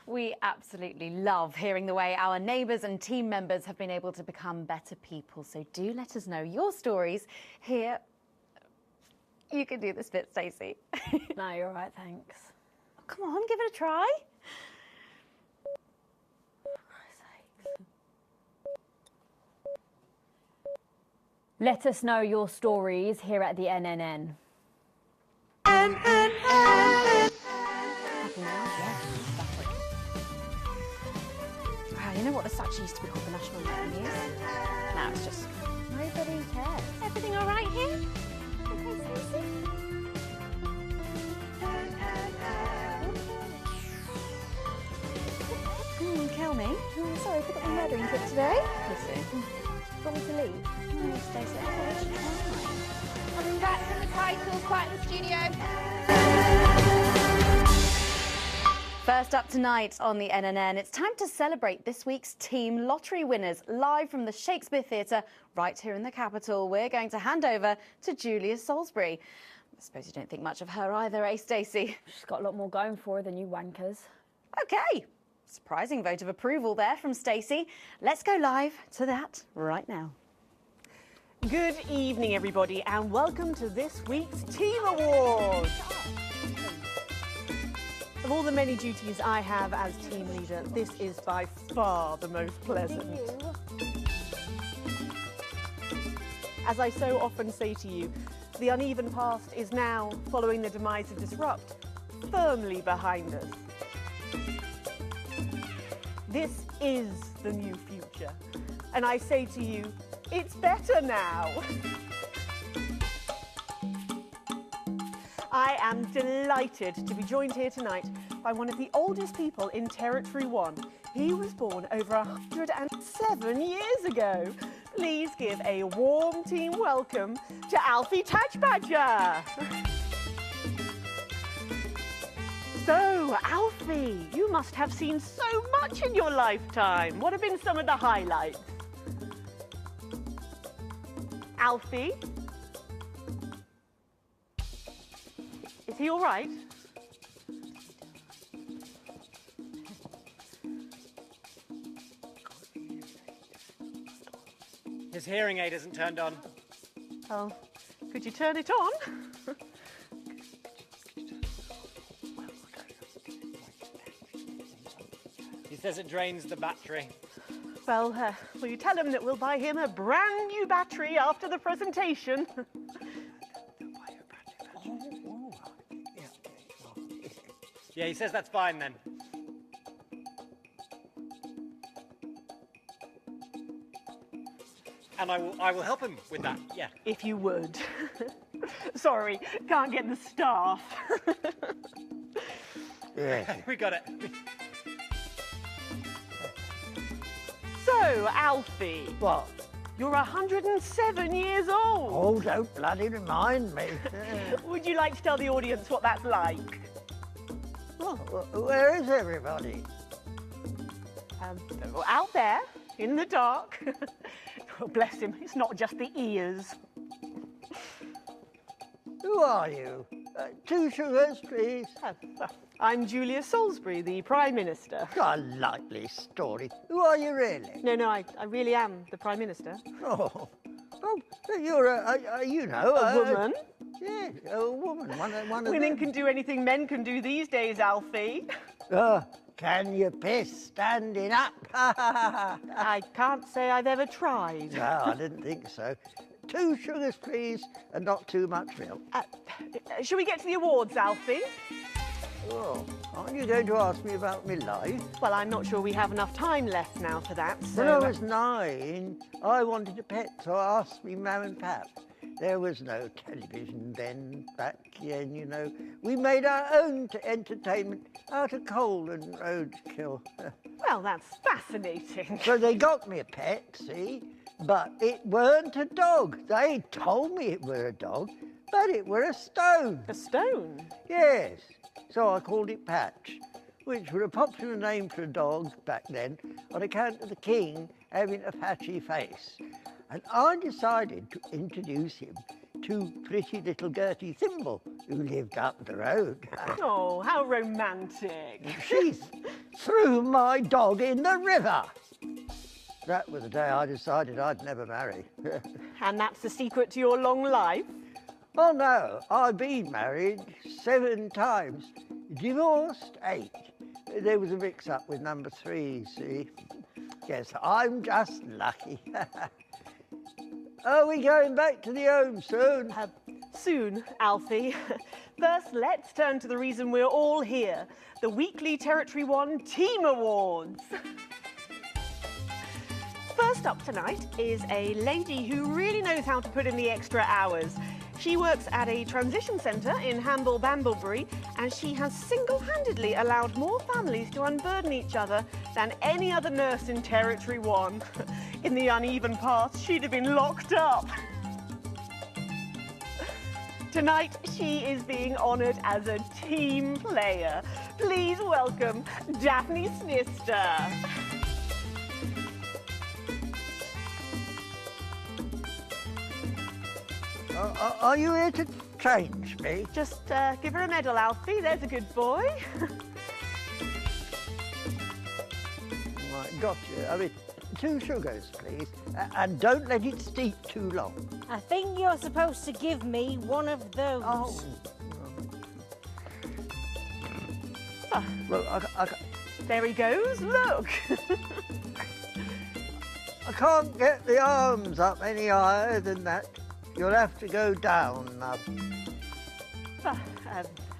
We absolutely love hearing the way our neighbours and team members have been able to become better people. So do let us know your stories here. You can do this bit, Stacey. No, you're all right, thanks. Come on, give it a try. Let us know your stories here at the NNN. Wow, you know what? This actually used to be called the National Nightly News. Now it's just... Nobody cares. Everything all right here? Okay, Stacey? Kill me. Oh, sorry, I forgot my murdering kit today. Listen. Do you want me to leave? No, Stacey, I thought we should try. Coming back from the title, Quiet in the Studio. First up tonight on the NNN, it's time to celebrate this week's team lottery winners. Live from the Shakespeare Theatre, right here in the capital, we're going to hand over to Julia Salisbury. I suppose you don't think much of her either, eh, Stacey? She's got a lot more going for her than you wankers. OK. Surprising vote of approval there from Stacey. Let's go live to that right now. Good evening, everybody, and welcome to this week's Team Awards. Of all the many duties I have as team leader, this is by far the most pleasant. As I so often say to you, the uneven past is now, following the demise of Disrupt, firmly behind us. This is the new future, and I say to you, it's better now. I am delighted to be joined here tonight by one of the oldest people in Territory 1. He was born over 107 years ago. Please give a warm team welcome to Alfie Tatchbadger. So, Alfie, you must have seen so much in your lifetime. What have been some of the highlights? Alfie? Is he all right? His hearing aid isn't turned on. Oh, could you turn it on? He says it drains the battery. Well, will you tell him that we'll buy him a brand new battery after the presentation? Yeah, he says that's fine then. And I will help him with that, yeah. If you would. Sorry, can't get the staff. Yeah. We got it. So, Alfie. What? You're 107 years old. Oh, don't bloody remind me. Would you like to tell the audience what that's like? Oh, where is everybody? Out there, in the dark. Oh, bless him, it's not just the ears. Who are you? 2 sugars, please. I'm Julia Salisbury, the Prime Minister. A likely story. Who are you really? No, I really am the Prime Minister. Oh, you're A woman. Yes, a woman. One of Women them. can do anything men can do these days, Alfie. Can you piss standing up? I can't say I've ever tried. No, I didn't think so. 2 sugars, please, and not too much milk. Shall we get to the awards, Alfie? Oh, aren't you going to ask me about my life? Well, I'm not sure we have enough time left now for that, so... When I was 9, I wanted a pet, so I asked me mum and pap. There was no television then, back then, you know. We made our own entertainment out of coal and roadkill. Well, that's fascinating. So they got me a pet, see? But it weren't a dog. They told me it were a dog, but it were a stone. A stone? Yes. So I called it Patch, which was a popular name for a dog back then on account of the king having a patchy face. And I decided to introduce him to pretty little Gertie Thimble, who lived up the road. Oh, how romantic. threw my dog in the river. That was the day I decided I'd never marry. And that's the secret to your long life? Oh no, I've been married 7 times, divorced 8. There was a mix-up with number 3, see? Yes, I'm just lucky. Are we going back to the home soon? Soon, Alfie. First, let's turn to the reason we're all here, the weekly Territory 1 Team Awards. First up tonight is a lady who really knows how to put in the extra hours. She works at a transition centre in Hamble-Bamblebury, and she has single-handedly allowed more families to unburden each other than any other nurse in Territory 1. In the uneven path, she'd have been locked up. Tonight, she is being honoured as a team player. Please welcome Daphne Snister. Are you here to change me? Just give her a medal, Alfie. There's a good boy. Right, got you. I mean, 2 sugars, please. And don't let it steep too long. I think you're supposed to give me one of those. Oh. Well, There he goes. Look. I can't get the arms up any higher than that. You'll have to go down now.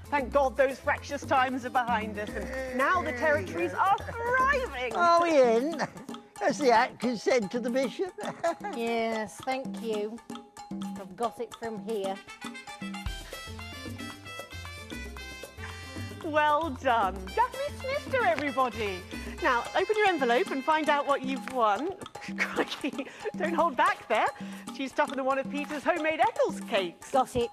Thank God those fractious times are behind us, and now the territories are thriving. Are we in? As the actors said to the bishop. Yes, thank you. I've got it from here. Well done. Daphne Snister, everybody. Now, open your envelope and find out what you've won. Crikey, don't hold back there. She's tougher than one of Peter's homemade Eccles cakes. Got it.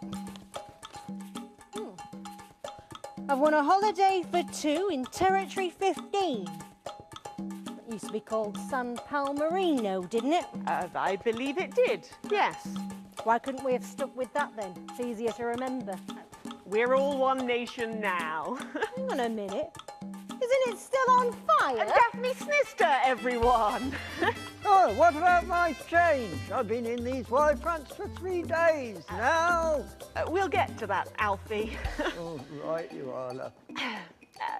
I've won a holiday for 2 in Territory 15. It used to be called San Palmerino, didn't it? I believe it did, yes. Why couldn't we have stuck with that then? It's easier to remember. We're all one nation now. Hang on a minute. Isn't it still on fire? Daphne Snister, everyone. Oh, what about my change? I've been in these wide fronts for 3 days now. We'll get to that, Alfie. Oh, right you are, love.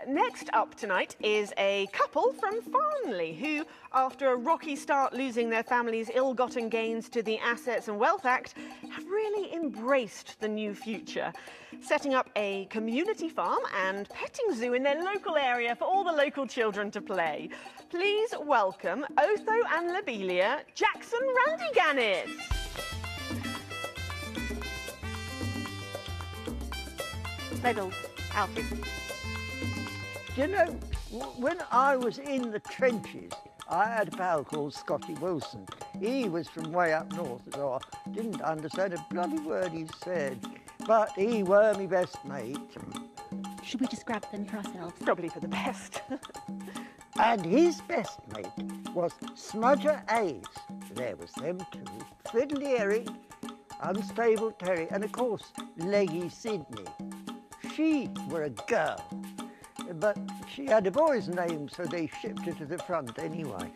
Next up tonight is a couple from Farnley who, after a rocky start losing their family's ill-gotten gains to the Assets and Wealth Act, have really embraced the new future, setting up a community farm and petting zoo in their local area for all the local children to play. Please welcome Otho and Lobelia Jackson Randy-Gannett. Medals, Alfie. You know, when I was in the trenches, I had a pal called Scotty Wilson. He was from way up north, so I didn't understand a bloody word he said. But he were my best mate. Should we just grab them for ourselves? Probably for the best. And his best mate was Smudger A's. There was them 2, Fiddly Eric, Unstable Terry, and of course, Leggy Sydney. She were a girl. But she had a boy's name, so they shipped her to the front anyway.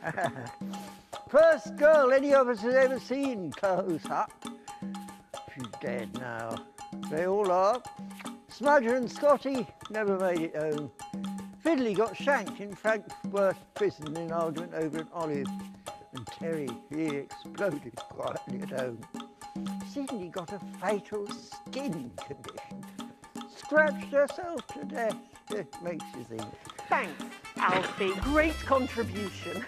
First girl any of us has ever seen close up. She's dead now. They all are. Smudger and Scotty never made it home. Fiddly got shanked in Frankworth prison in argument over an olive. And Terry, he exploded quietly at home. Sydney got a fatal skin condition. Scratched herself to death. It makes you think. Thanks, Alfie. Great contribution.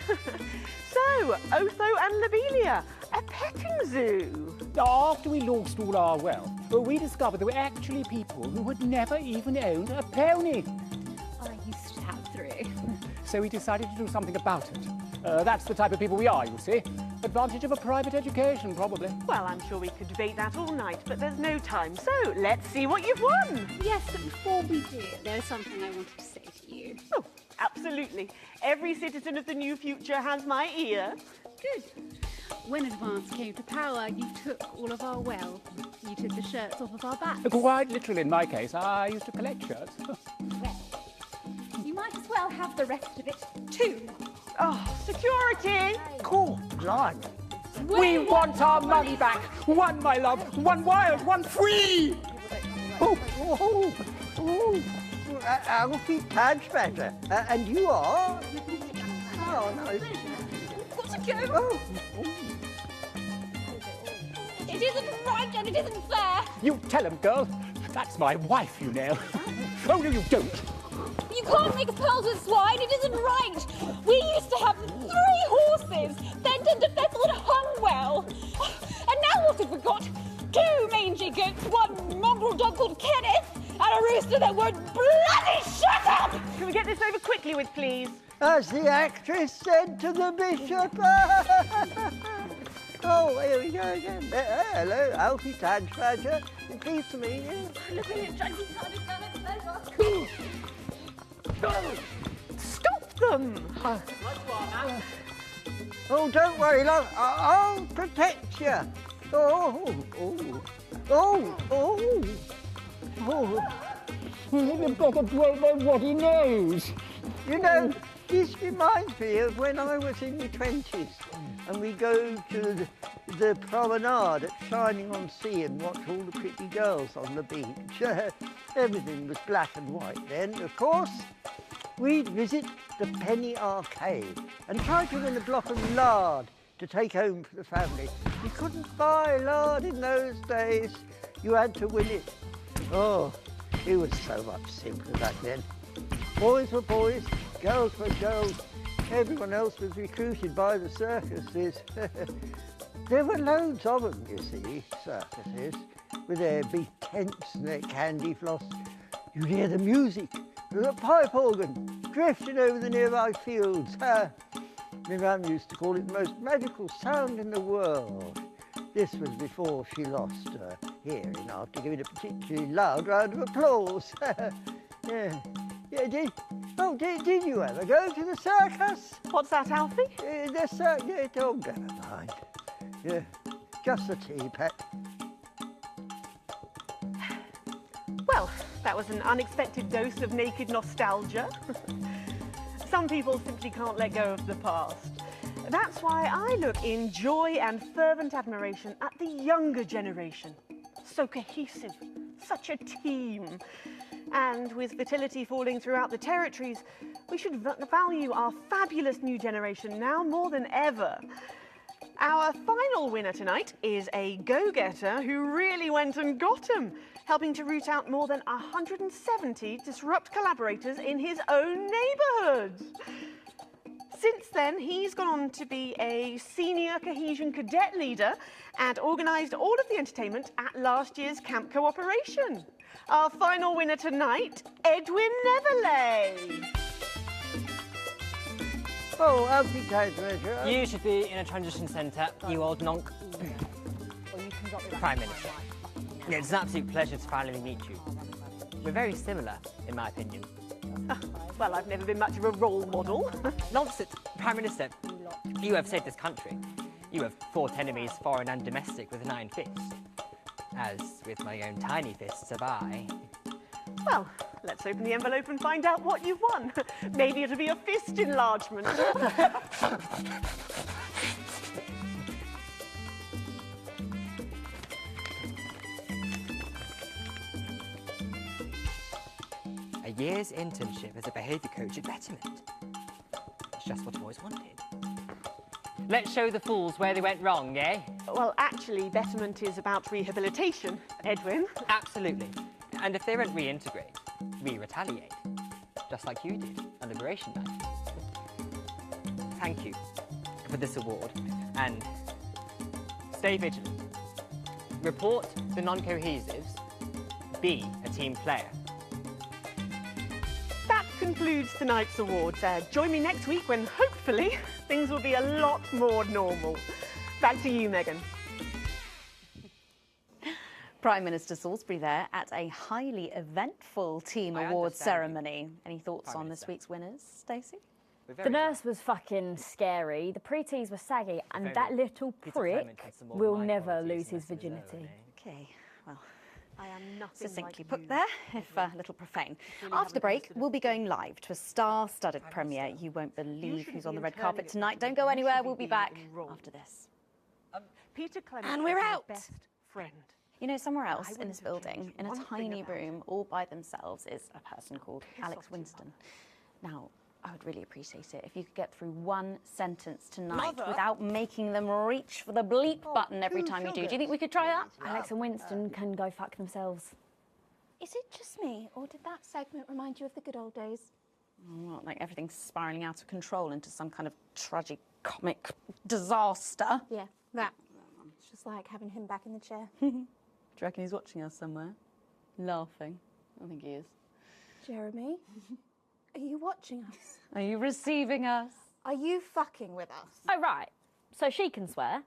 So, Otho and Lobelia, a petting zoo. After we lost all our wealth, we discovered there were actually people who had never even owned a pony. I used to have 3. So we decided to do something about it. That's the type of people we are, you see. Advantage of a private education, probably. Well, I'm sure we could debate that all night, but there's no time. So, let's see what you've won. Yes, but before we do, there's something I wanted to say to you. Oh, absolutely. Every citizen of the new future has my ear. Good. When Advance came to power, you took all of our wealth. You took the shirts off of our backs. Quite literally, in my case, I used to collect shirts. Well, you might as well have the rest of it too. Oh, security! Cool, blimey. We want our money back. One, my love. One wild, one free. Alfie Padge, and you are? Oh, no. Got to go. Oh. It isn't right and it isn't fair. You tell him, girl. That's my wife, you know. Oh, no, you don't. You can't make pearls with swine. It isn't right. We used to have 3 horses, fed and defessel and hung well. And now what have we got? 2 mangy goats, 1 mongrel dog called Kenneth, and a rooster that won't bloody shut up! Can we get this over quickly with, please? As the actress said to the bishop. Oh, here we go again. Hello, Alfie Padge. Pleased to meet you. Stop them! Oh, don't worry, love. I'll protect you. You better blow my waddy nose. You know, this reminds me of when I was in my 20s and we go to the promenade at Shining on Sea and watch all the pretty girls on the beach. Everything was black and white then, of course. We'd visit the Penny Arcade and try to win a block of lard to take home for the family. You couldn't buy lard in those days. You had to win it. Oh, it was so much simpler back then. Boys were boys, girls were girls. Everyone else was recruited by the circuses. There were loads of them, you see, circuses, with their big tents and their candy floss. You'd hear the music, the pipe organ, drifting over the nearby fields. My mum used to call it the most magical sound in the world. This was before she lost her hearing after giving a particularly loud round of applause. Yeah, did you ever go to the circus? What's that, Alfie? The circus, oh, never mind. Yeah, just the tea, pet. Well, that was an unexpected dose of naked nostalgia. Some people simply can't let go of the past. That's why I look in joy and fervent admiration at the younger generation. So cohesive, such a team. And with fertility falling throughout the territories, we should value our fabulous new generation now more than ever. Our final winner tonight is a go-getter who really went and got 'em, helping to root out more than 170 disrupt collaborators in his own neighbourhood. Since then, he's gone on to be a senior cohesion cadet leader and organised all of the entertainment at last year's Camp Cooperation. Our final winner tonight, Edwin Neverley. Oh, Alfie Padge. You should be in a transition centre, you old nonk. Prime Minister. It's an absolute pleasure to finally meet you. We're very similar, in my opinion. Well, I've never been much of a role model. Nonsense. Prime Minister, you have saved this country. You have fought enemies, foreign and domestic, with an iron fist. As with my own tiny fists have I. Well, let's open the envelope and find out what you've won. Maybe it'll be a fist enlargement. A year's internship as a behaviour coach at Betterment. It's just what I've always wanted. Let's show the fools where they went wrong, eh? Well, actually, Betterment is about rehabilitation, Edwin. Absolutely. And if they don't reintegrate, we retaliate. Just like you did on Liberation Night. Thank you for this award, and stay vigilant. Report the non-cohesives. Be a team player. That concludes tonight's awards. Join me next week when, hopefully, things will be a lot more normal. Back to you, Megan. Prime Minister Salisbury there at a highly eventful team awards ceremony. Any thoughts on this week's winners, Stacey? The nurse was fucking scary, the pretties were saggy, and that little prick will never lose his virginity. Okay, well, I am nothing Succinctly like put you. there, if a little profane. After the break, we'll be going live to a star-studded premiere. You won't believe who's on the red carpet tonight. Don't go anywhere. We'll be back after this. Peter Clement And we're is my out. best friend. You know, somewhere else in wouldn't this have building, changed in a one thing tiny about room, all by themselves, is a person called Alex Winston. Now, I would really appreciate it if you could get through one sentence tonight Mother? without making them reach for the bleep button every time you do. Do you think we could try that? Alex and Winston can go fuck themselves. Is it just me, or did that segment remind you of the good old days? Well, like everything's spiralling out of control into some kind of tragic comic disaster. Yeah, that. It's just like having him back in the chair. Do you reckon he's watching us somewhere? Laughing. I think he is. Jeremy, are you watching us? Are you receiving us? Are you fucking with us? Oh, right. So she can swear,